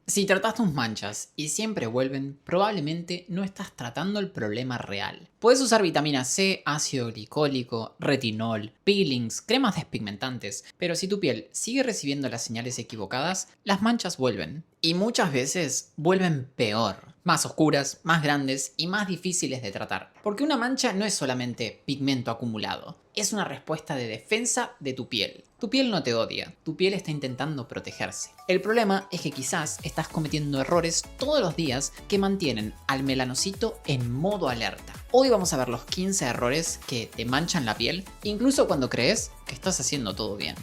Si tratas tus manchas y siempre vuelven, probablemente no estás tratando el problema real. Puedes usar vitamina C, ácido glicólico, retinol, peelings, cremas despigmentantes, pero si tu piel sigue recibiendo las señales equivocadas, las manchas vuelven. Y muchas veces vuelven peor, más oscuras, más grandes y más difíciles de tratar. Porque una mancha no es solamente pigmento acumulado, es una respuesta de defensa de tu piel. Tu piel no te odia, tu piel está intentando protegerse. El problema es que quizás estás cometiendo errores todos los días que mantienen al melanocito en modo alerta. Hoy vamos a ver los 15 errores que te manchan la piel, incluso cuando crees que estás haciendo todo bien.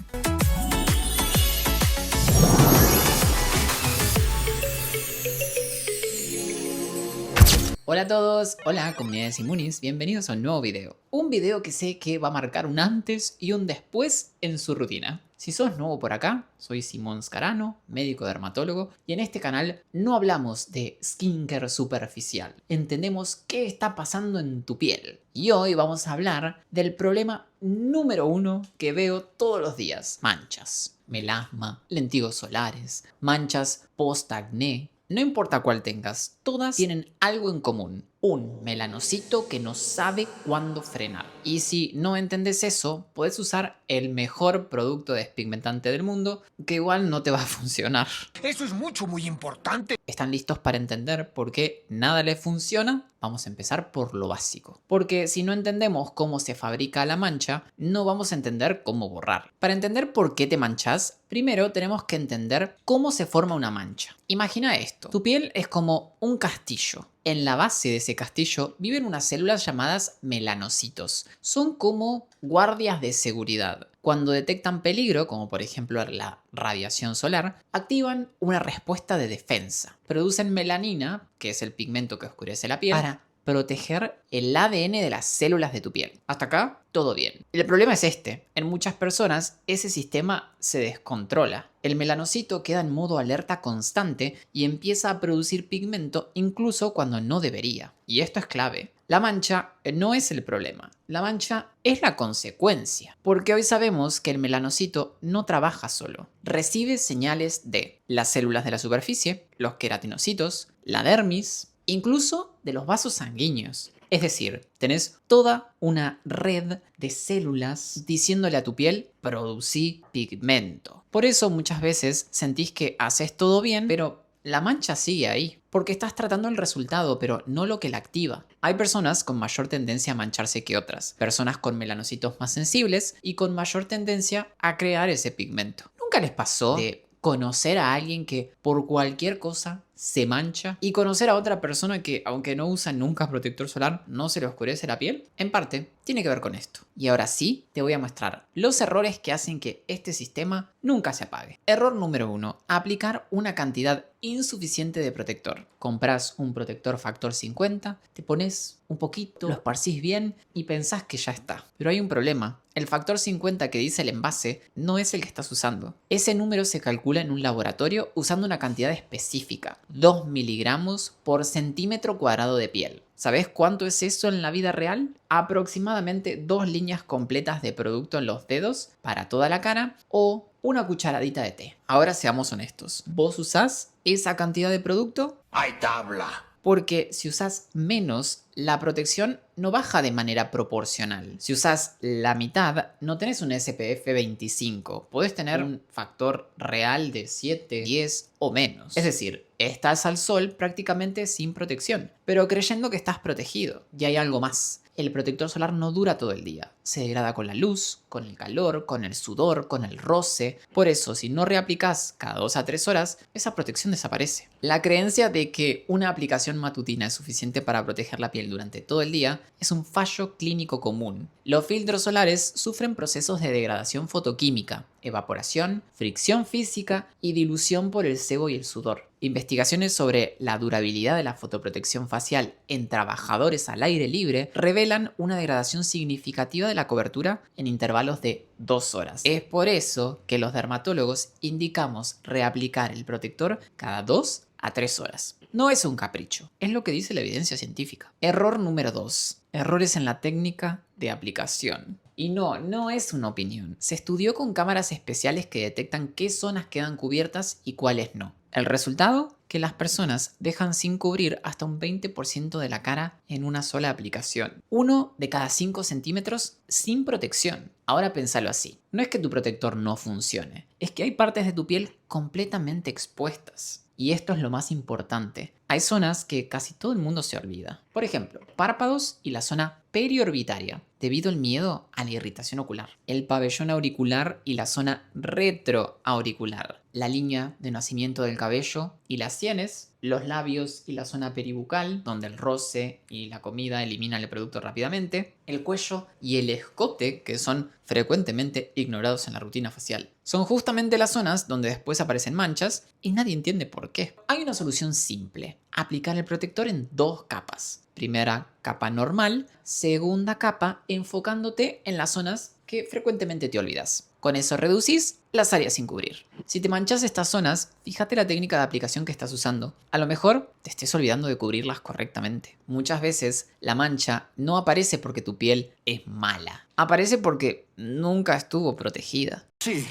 Hola a todos, hola comunidades Inmunis, bienvenidos a un nuevo video. Un video que sé que va a marcar un antes y un después en su rutina. Si sos nuevo por acá, soy Simón Scarano, médico dermatólogo, y en este canal no hablamos de skincare superficial. Entendemos qué está pasando en tu piel. Y hoy vamos a hablar del problema número 1 que veo todos los días. Manchas, melasma, lentigos solares, manchas post-acné. No importa cuál tengas, todas tienen algo en común. Un melanocito que no sabe cuándo frenar. Y si no entendés eso, puedes usar el mejor producto despigmentante del mundo, que igual no te va a funcionar. Eso es muy importante. ¿Están listos para entender por qué nada les funciona? Vamos a empezar por lo básico. Porque si no entendemos cómo se fabrica la mancha, no vamos a entender cómo borrar. Para entender por qué te manchas, primero tenemos que entender cómo se forma una mancha. Imagina esto. Tu piel es como un castillo. En la base de ese castillo viven unas células llamadas melanocitos. Son como guardias de seguridad. Cuando detectan peligro, como por ejemplo la radiación solar, activan una respuesta de defensa. Producen melanina, que es el pigmento que oscurece la piel, para proteger el ADN de las células de tu piel. Hasta acá, todo bien. El problema es este. En muchas personas, ese sistema se descontrola. El melanocito queda en modo alerta constante y empieza a producir pigmento incluso cuando no debería. Y esto es clave. La mancha no es el problema. La mancha es la consecuencia. Porque hoy sabemos que el melanocito no trabaja solo. Recibe señales de las células de la superficie, los queratinocitos, la dermis, incluso de los vasos sanguíneos. Es decir, tenés toda una red de células diciéndole a tu piel, producí pigmento. Por eso muchas veces sentís que haces todo bien, pero la mancha sigue ahí. Porque estás tratando el resultado, pero no lo que la activa. Hay personas con mayor tendencia a mancharse que otras. Personas con melanocitos más sensibles y con mayor tendencia a crear ese pigmento. ¿Nunca les pasó de conocer a alguien que por cualquier cosa se mancha y conocer a otra persona que, aunque no usa nunca protector solar, no se le oscurece la piel? En parte, tiene que ver con esto. Y ahora sí, te voy a mostrar los errores que hacen que este sistema nunca se apague. Error número 1. Aplicar una cantidad insuficiente de protector. Compras un protector factor 50, te pones un poquito, lo esparcís bien y pensás que ya está. Pero hay un problema. El factor 50 que dice el envase no es el que estás usando. Ese número se calcula en un laboratorio usando una cantidad específica. 2 miligramos por centímetro cuadrado de piel. ¿Sabes cuánto es eso en la vida real? Aproximadamente 2 líneas completas de producto en los dedos para toda la cara o una cucharadita de té. Ahora seamos honestos. ¿Vos usás esa cantidad de producto? ¡Hay tabla! Porque si usas menos, la protección no baja de manera proporcional. Si usas la mitad, no tenés un SPF 25. Podés tener un factor real de 7, 10 o menos. Es decir, estás al sol prácticamente sin protección, pero creyendo que estás protegido. Y hay algo más. El protector solar no dura todo el día. Se degrada con la luz, con el calor, con el sudor, con el roce. Por eso, si no reaplicás cada 2 a 3 horas, esa protección desaparece. La creencia de que una aplicación matutina es suficiente para proteger la piel durante todo el día es un fallo clínico común. Los filtros solares sufren procesos de degradación fotoquímica, evaporación, fricción física y dilución por el sebo y el sudor. Investigaciones sobre la durabilidad de la fotoprotección facial en trabajadores al aire libre revelan una degradación significativa de la cobertura en intervalos de 2 horas. Es por eso que los dermatólogos indicamos reaplicar el protector cada 2 a 3 horas. No es un capricho, es lo que dice la evidencia científica. Error número 2. Errores en la técnica de aplicación. Y no es una opinión. Se estudió con cámaras especiales que detectan qué zonas quedan cubiertas y cuáles no. El resultado, que las personas dejan sin cubrir hasta un 20% de la cara en una sola aplicación. 1 de cada 5 centímetros sin protección. Ahora pensalo así. No es que tu protector no funcione, es que hay partes de tu piel completamente expuestas. Y esto es lo más importante. Hay zonas que casi todo el mundo se olvida. Por ejemplo, párpados y la zona periorbitaria, debido al miedo a la irritación ocular. El pabellón auricular y la zona retroauricular. La línea de nacimiento del cabello y las sienes. Los labios y la zona peribucal, donde el roce y la comida eliminan el producto rápidamente. El cuello y el escote, que son frecuentemente ignorados en la rutina facial. Son justamente las zonas donde después aparecen manchas y nadie entiende por qué. Hay una solución simple. Aplicar el protector en 2 capas. Primera capa normal, segunda capa enfocándote en las zonas que frecuentemente te olvidas. Con eso reducís las áreas sin cubrir. Si te manchas estas zonas, fíjate la técnica de aplicación que estás usando. A lo mejor te estés olvidando de cubrirlas correctamente. Muchas veces la mancha no aparece porque tu piel es mala. Aparece porque nunca estuvo protegida. Sí,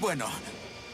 bueno,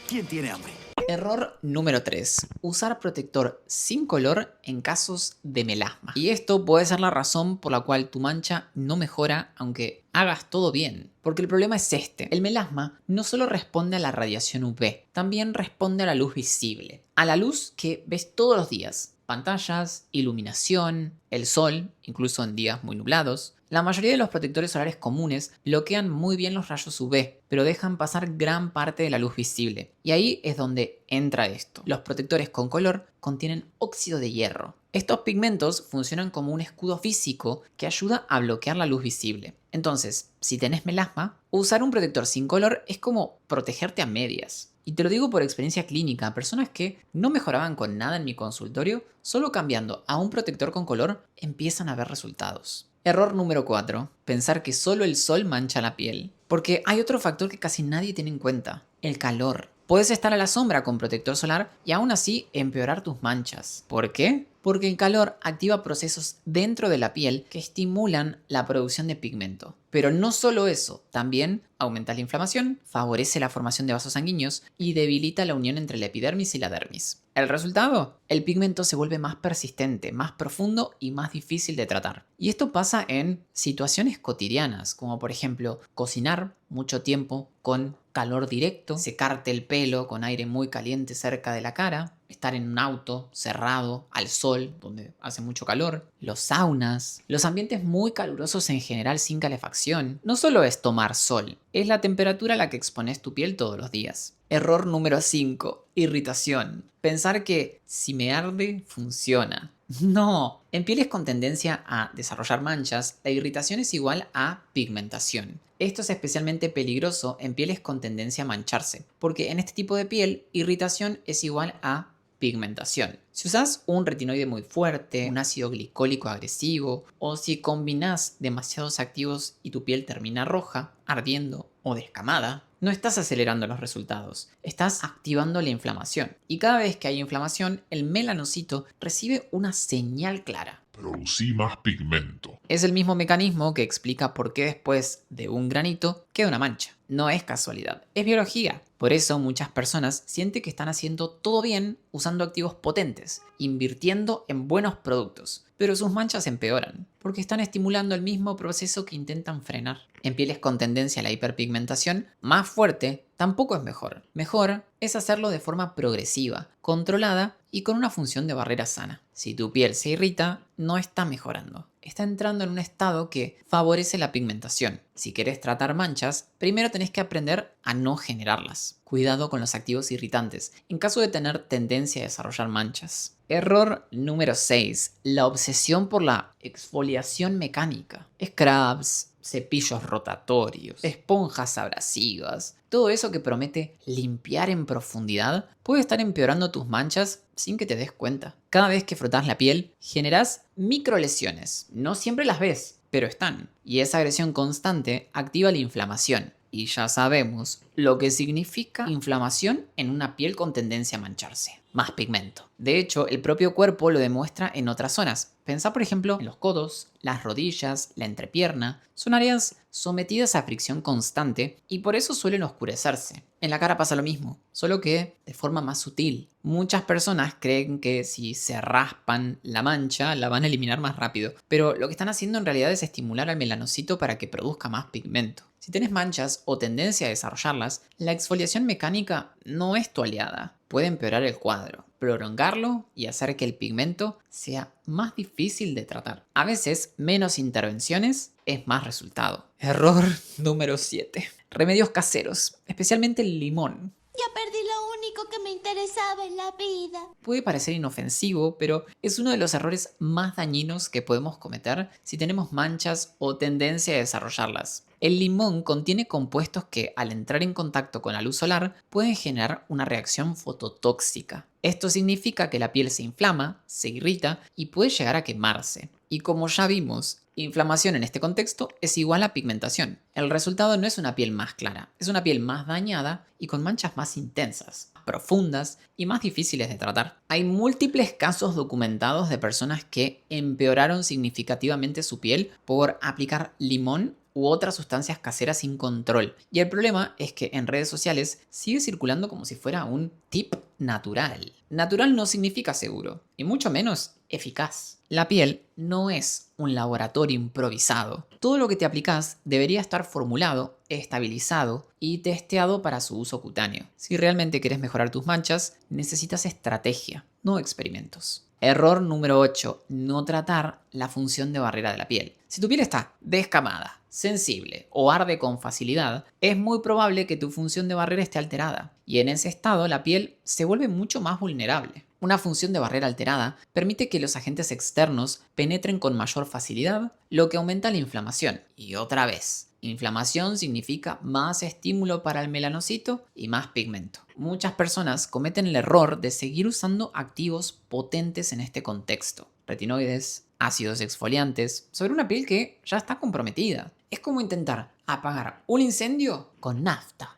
¿quién tiene hambre? Error número 3. Usar protector sin color en casos de melasma. Y esto puede ser la razón por la cual tu mancha no mejora aunque hagas todo bien. Porque el problema es este. El melasma no solo responde a la radiación UV, también responde a la luz visible. A la luz que ves todos los días. Pantallas, iluminación, el sol, incluso en días muy nublados. La mayoría de los protectores solares comunes bloquean muy bien los rayos UV, pero dejan pasar gran parte de la luz visible. Y ahí es donde entra esto. Los protectores con color contienen óxido de hierro. Estos pigmentos funcionan como un escudo físico que ayuda a bloquear la luz visible. Entonces, si tenés melasma, usar un protector sin color es como protegerte a medias. Y te lo digo por experiencia clínica, personas que no mejoraban con nada en mi consultorio, solo cambiando a un protector con color empiezan a ver resultados. Error número 4. Pensar que solo el sol mancha la piel. Porque hay otro factor que casi nadie tiene en cuenta, el calor. Puedes estar a la sombra con protector solar y aún así empeorar tus manchas. ¿Por qué? Porque el calor activa procesos dentro de la piel que estimulan la producción de pigmento. Pero no solo eso, también aumenta la inflamación, favorece la formación de vasos sanguíneos y debilita la unión entre la epidermis y la dermis. ¿El resultado? El pigmento se vuelve más persistente, más profundo y más difícil de tratar. Y esto pasa en situaciones cotidianas, como por ejemplo cocinar mucho tiempo con calor directo, secarte el pelo con aire muy caliente cerca de la cara, estar en un auto cerrado al sol donde hace mucho calor, los saunas, los ambientes muy calurosos en general sin calefacción. No solo es tomar sol, es la temperatura a la que expones tu piel todos los días. Error número 5. Irritación. Pensar que si me arde, funciona. No. En pieles con tendencia a desarrollar manchas, la irritación es igual a pigmentación. Esto es especialmente peligroso en pieles con tendencia a mancharse, porque en este tipo de piel, irritación es igual a pigmentación. Si usas un retinoide muy fuerte, un ácido glicólico agresivo, o si combinas demasiados activos y tu piel termina roja, ardiendo o descamada, no estás acelerando los resultados, estás activando la inflamación. Y cada vez que hay inflamación, el melanocito recibe una señal clara. Producí más pigmento. Es el mismo mecanismo que explica por qué después de un granito queda una mancha. No es casualidad, es biología. Por eso muchas personas sienten que están haciendo todo bien usando activos potentes, invirtiendo en buenos productos, pero sus manchas empeoran, porque están estimulando el mismo proceso que intentan frenar. En pieles con tendencia a la hiperpigmentación más fuerte, tampoco es mejor. Mejor es hacerlo de forma progresiva, controlada y con una función de barrera sana. Si tu piel se irrita, no está mejorando. Está entrando en un estado que favorece la pigmentación. Si querés tratar manchas, primero tenés que aprender a no generarlas. Cuidado con los activos irritantes, en caso de tener tendencia a desarrollar manchas. Error número 6. La obsesión por la exfoliación mecánica. Scrubs, cepillos rotatorios, esponjas abrasivas. Todo eso que promete limpiar en profundidad puede estar empeorando tus manchas sin que te des cuenta. Cada vez que frotas la piel, generas microlesiones. No siempre las ves, pero están. Y esa agresión constante activa la inflamación. Y ya sabemos lo que significa inflamación en una piel con tendencia a mancharse. Más pigmento. De hecho, el propio cuerpo lo demuestra en otras zonas. Pensá por ejemplo en los codos, las rodillas, la entrepierna. Son áreas sometidas a fricción constante y por eso suelen oscurecerse. En la cara pasa lo mismo, solo que de forma más sutil. Muchas personas creen que si se raspan la mancha la van a eliminar más rápido, pero lo que están haciendo en realidad es estimular al melanocito para que produzca más pigmento. Si tenés manchas o tendencia a desarrollarlas, la exfoliación mecánica no es tu aliada. Puede empeorar el cuadro, prolongarlo y hacer que el pigmento sea más difícil de tratar. A veces, menos intervenciones es más resultado. Error número 7. Remedios caseros, especialmente el limón. Ya perdí lo único que me interesaba en la vida. Puede parecer inofensivo, pero es uno de los errores más dañinos que podemos cometer si tenemos manchas o tendencia a desarrollarlas. El limón contiene compuestos que, al entrar en contacto con la luz solar, pueden generar una reacción fototóxica. Esto significa que la piel se inflama, se irrita y puede llegar a quemarse. Y como ya vimos, inflamación en este contexto es igual a pigmentación. El resultado no es una piel más clara, es una piel más dañada y con manchas más intensas, profundas y más difíciles de tratar. Hay múltiples casos documentados de personas que empeoraron significativamente su piel por aplicar limón u otras sustancias caseras sin control. Y el problema es que en redes sociales sigue circulando como si fuera un tip natural. Natural no significa seguro, y mucho menos eficaz. La piel no es un laboratorio improvisado. Todo lo que te aplicas debería estar formulado, estabilizado y testeado para su uso cutáneo. Si realmente quieres mejorar tus manchas, necesitas estrategia, no experimentos. Error número 8. No tratar la función de barrera de la piel. Si tu piel está descamada, sensible o arde con facilidad, es muy probable que tu función de barrera esté alterada. Y en ese estado la piel se vuelve mucho más vulnerable. Una función de barrera alterada permite que los agentes externos penetren con mayor facilidad, lo que aumenta la inflamación. Y otra vez, inflamación significa más estímulo para el melanocito y más pigmento. Muchas personas cometen el error de seguir usando activos potentes en este contexto. Retinoides, ácidos exfoliantes, sobre una piel que ya está comprometida. Es como intentar apagar un incendio con nafta.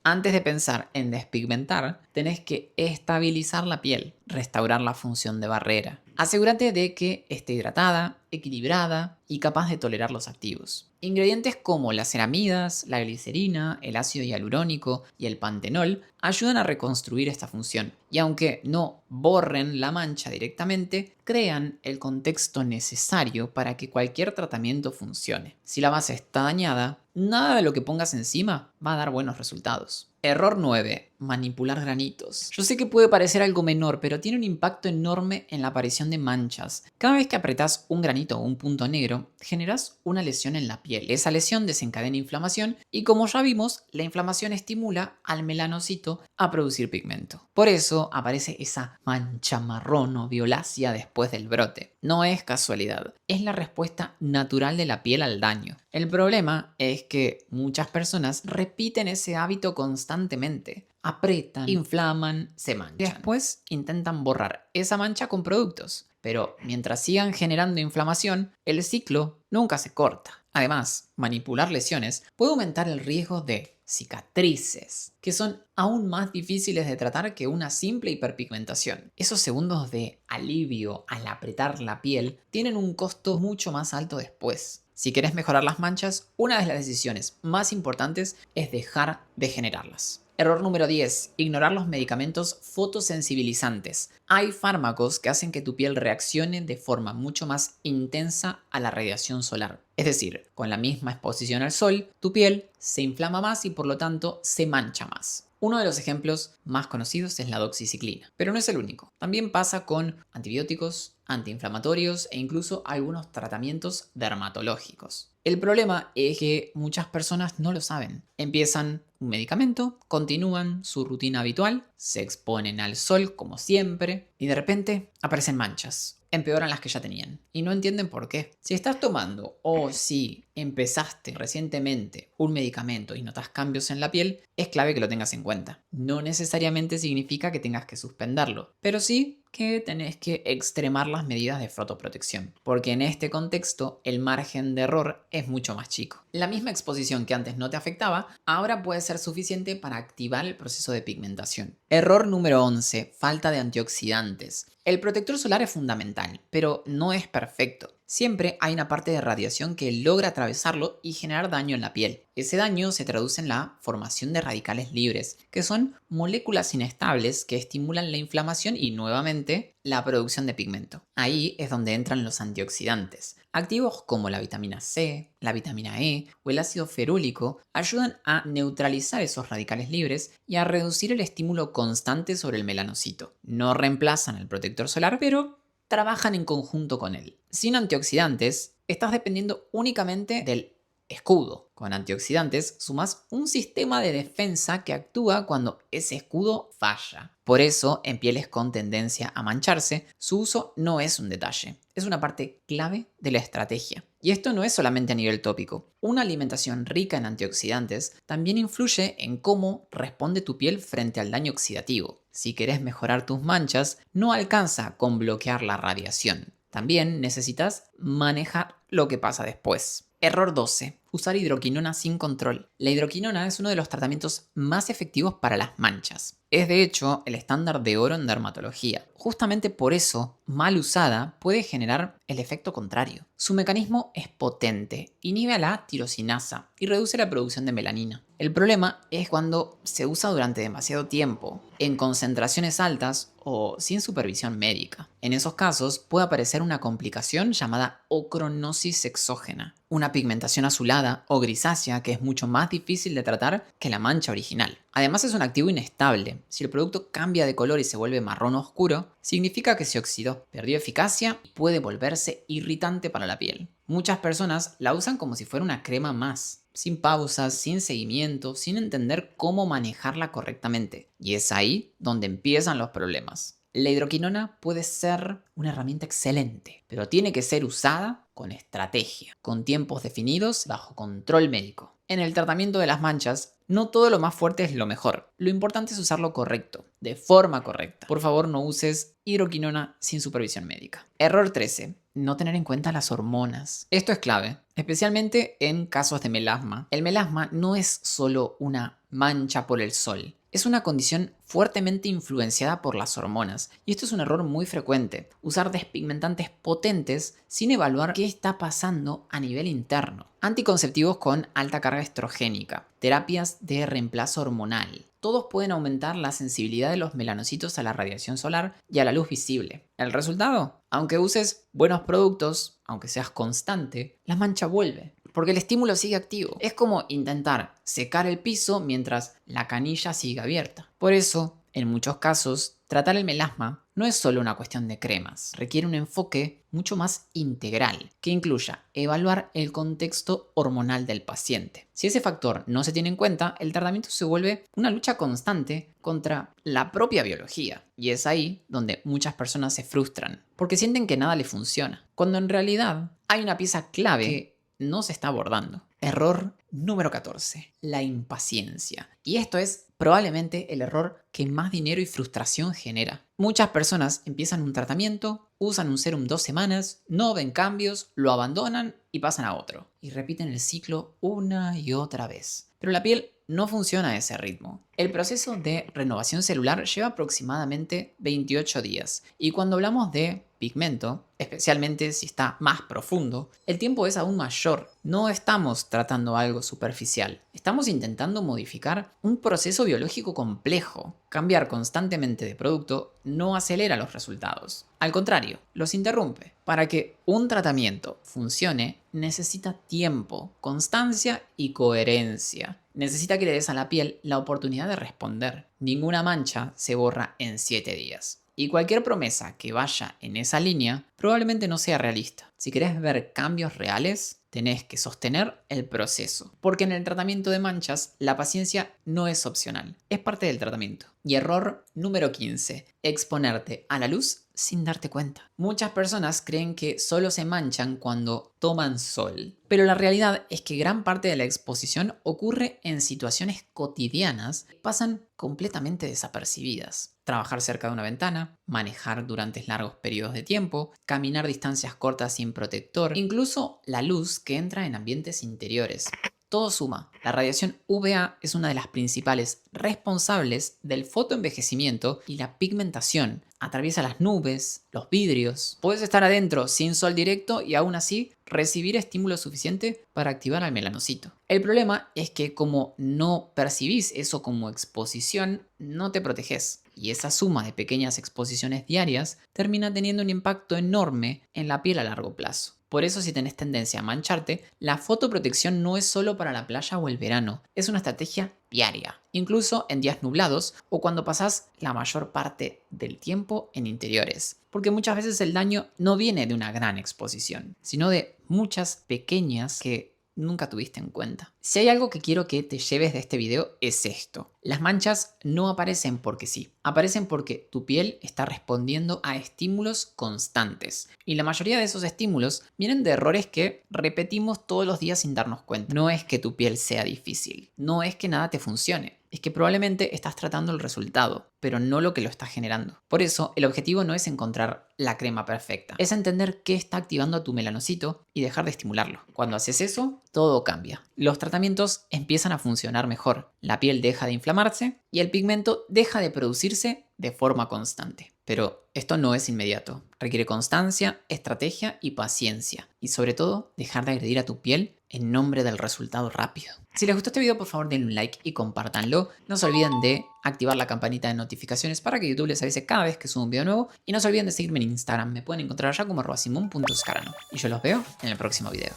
Antes de pensar en despigmentar, tenés que estabilizar la piel, restaurar la función de barrera. Asegúrate de que esté hidratada, equilibrada y capaz de tolerar los activos. Ingredientes como las ceramidas, la glicerina, el ácido hialurónico y el pantenol ayudan a reconstruir esta función. Y aunque no borren la mancha directamente, crean el contexto necesario para que cualquier tratamiento funcione. Si la base está dañada, nada de lo que pongas encima va a dar buenos resultados. Error 9. Manipular granitos. Yo sé que puede parecer algo menor, pero tiene un impacto enorme en la aparición de manchas. Cada vez que apretás un granito o un punto negro, generás una lesión en la piel. Esa lesión desencadena inflamación y, como ya vimos, la inflamación estimula al melanocito a producir pigmento. Por eso aparece esa mancha marrón o violácea después del brote. No es casualidad, es la respuesta natural de la piel al daño. El problema es que muchas personas repiten ese hábito constantemente. Apretan, inflaman, se manchan. Después intentan borrar esa mancha con productos. Pero mientras sigan generando inflamación, el ciclo nunca se corta. Además, manipular lesiones puede aumentar el riesgo de cicatrices, que son aún más difíciles de tratar que una simple hiperpigmentación. Esos segundos de alivio al apretar la piel tienen un costo mucho más alto después. Si querés mejorar las manchas, una de las decisiones más importantes es dejar de generarlas. Error número 10. Ignorar los medicamentos fotosensibilizantes. Hay fármacos que hacen que tu piel reaccione de forma mucho más intensa a la radiación solar. Es decir, con la misma exposición al sol, tu piel se inflama más y por lo tanto se mancha más. Uno de los ejemplos más conocidos es la doxiciclina, pero no es el único. También pasa con antibióticos, antiinflamatorios e incluso algunos tratamientos dermatológicos. El problema es que muchas personas no lo saben. Empiezan un medicamento, continúan su rutina habitual, se exponen al sol como siempre y de repente aparecen manchas. empeoran las que ya tenían. Y no entienden por qué. Si estás tomando o si empezaste recientemente un medicamento y notas cambios en la piel, es clave que lo tengas en cuenta. No necesariamente significa que tengas que suspenderlo, pero sí que tenés que extremar las medidas de fotoprotección, porque en este contexto el margen de error es mucho más chico. La misma exposición que antes no te afectaba, ahora puede ser suficiente para activar el proceso de pigmentación. Error número 11, falta de antioxidantes. El protector solar es fundamental, pero no es perfecto. Siempre hay una parte de radiación que logra atravesarlo y generar daño en la piel. Ese daño se traduce en la formación de radicales libres, que son moléculas inestables que estimulan la inflamación y nuevamente la producción de pigmento. Ahí es donde entran los antioxidantes. Activos como la vitamina C, la vitamina E o el ácido ferúlico ayudan a neutralizar esos radicales libres y a reducir el estímulo constante sobre el melanocito. No reemplazan el protector solar, pero trabajan en conjunto con él. Sin antioxidantes, estás dependiendo únicamente del escudo. Con antioxidantes sumas un sistema de defensa que actúa cuando ese escudo falla. Por eso, en pieles con tendencia a mancharse, su uso no es un detalle, es una parte clave de la estrategia. Y esto no es solamente a nivel tópico. Una alimentación rica en antioxidantes también influye en cómo responde tu piel frente al daño oxidativo. Si querés mejorar tus manchas, no alcanza con bloquear la radiación. También necesitas manejar lo que pasa después. Error 12. Usar hidroquinona sin control. La hidroquinona es uno de los tratamientos más efectivos para las manchas. Es de hecho el estándar de oro en dermatología. Justamente por eso, mal usada, puede generar el efecto contrario. Su mecanismo es potente, inhibe a la tirosinasa y reduce la producción de melanina. El problema es cuando se usa durante demasiado tiempo, en concentraciones altas o sin supervisión médica. En esos casos puede aparecer una complicación llamada ocronosis exógena, una pigmentación azulada o grisácea que es mucho más difícil de tratar que la mancha original. Además es un activo inestable. Si el producto cambia de color y se vuelve marrón oscuro, significa que se oxidó, perdió eficacia y puede volverse irritante para la piel. Muchas personas la usan como si fuera una crema más, sin pausas, sin seguimiento, sin entender cómo manejarla correctamente. Y es ahí donde empiezan los problemas. La hidroquinona puede ser una herramienta excelente, pero tiene que ser usada con estrategia, con tiempos definidos, bajo control médico. En el tratamiento de las manchas, no todo lo más fuerte es lo mejor. Lo importante es usarlo correcto, de forma correcta. Por favor, no uses hidroquinona sin supervisión médica. Error 13. No tener en cuenta las hormonas. Esto es clave, especialmente en casos de melasma. El melasma no es solo una mancha por el sol. Es una condición fuertemente influenciada por las hormonas, y esto es un error muy frecuente, usar despigmentantes potentes sin evaluar qué está pasando a nivel interno. Anticonceptivos con alta carga estrogénica, terapias de reemplazo hormonal. Todos pueden aumentar la sensibilidad de los melanocitos a la radiación solar y a la luz visible. ¿El resultado? Aunque uses buenos productos, aunque seas constante, la mancha vuelve, porque el estímulo sigue activo. Es como intentar secar el piso mientras la canilla sigue abierta. Por eso, en muchos casos, tratar el melasma no es solo una cuestión de cremas, requiere un enfoque mucho más integral, que incluya evaluar el contexto hormonal del paciente. Si ese factor no se tiene en cuenta, el tratamiento se vuelve una lucha constante contra la propia biología. Y es ahí donde muchas personas se frustran, porque sienten que nada les funciona, cuando en realidad hay una pieza clave que no se está abordando. Error número 14. La impaciencia. Y esto es probablemente el error que más dinero y frustración genera. Muchas personas empiezan un tratamiento, usan un serum 2 semanas, no ven cambios, lo abandonan y pasan a otro. Y repiten el ciclo una y otra vez. Pero la piel no funciona a ese ritmo. El proceso de renovación celular lleva aproximadamente 28 días. Y cuando hablamos de pigmento, especialmente si está más profundo, el tiempo es aún mayor. No estamos tratando algo superficial. Estamos intentando modificar un proceso biológico complejo. Cambiar constantemente de producto no acelera los resultados. Al contrario, los interrumpe. Para que un tratamiento funcione, necesita tiempo, constancia y coherencia. Necesita que le des a la piel la oportunidad de responder. Ninguna mancha se borra en 7 días. Y cualquier promesa que vaya en esa línea probablemente no sea realista. Si querés ver cambios reales, tenés que sostener el proceso. Porque en el tratamiento de manchas, la paciencia no es opcional, es parte del tratamiento. Y error número 15, exponerte a la luz sin darte cuenta. Muchas personas creen que solo se manchan cuando toman sol, pero la realidad es que gran parte de la exposición ocurre en situaciones cotidianas que pasan completamente desapercibidas. Trabajar cerca de una ventana, manejar durante largos periodos de tiempo, caminar distancias cortas sin protector, incluso la luz que entra en ambientes interiores. Todo suma. La radiación UVA es una de las principales responsables del fotoenvejecimiento y la pigmentación. Atraviesa las nubes, los vidrios. Puedes estar adentro sin sol directo y aún así recibir estímulo suficiente para activar al melanocito. El problema es que como no percibís eso como exposición, no te proteges. Y esa suma de pequeñas exposiciones diarias termina teniendo un impacto enorme en la piel a largo plazo. Por eso si tenés tendencia a mancharte, la fotoprotección no es solo para la playa o el verano, es una estrategia diaria, incluso en días nublados o cuando pasás la mayor parte del tiempo en interiores. Porque muchas veces el daño no viene de una gran exposición, sino de muchas pequeñas que nunca tuviste en cuenta. Si hay algo que quiero que te lleves de este video es esto. Las manchas no aparecen porque sí, aparecen porque tu piel está respondiendo a estímulos constantes. Y la mayoría de esos estímulos vienen de errores que repetimos todos los días sin darnos cuenta. No es que tu piel sea difícil, no es que nada te funcione. Es que probablemente estás tratando el resultado, pero no lo que lo está generando. Por eso, el objetivo no es encontrar la crema perfecta, es entender qué está activando a tu melanocito y dejar de estimularlo. Cuando haces eso, todo cambia. Los tratamientos empiezan a funcionar mejor, la piel deja de inflamarse y el pigmento deja de producirse de forma constante. Pero esto no es inmediato, requiere constancia, estrategia y paciencia. Y sobre todo, dejar de agredir a tu piel en nombre del resultado rápido. Si les gustó este video, por favor denle un like y compártanlo. No se olviden de activar la campanita de notificaciones para que YouTube les avise cada vez que subo un video nuevo. Y no se olviden de seguirme en Instagram, me pueden encontrar allá como @simon.scarano. Y yo los veo en el próximo video.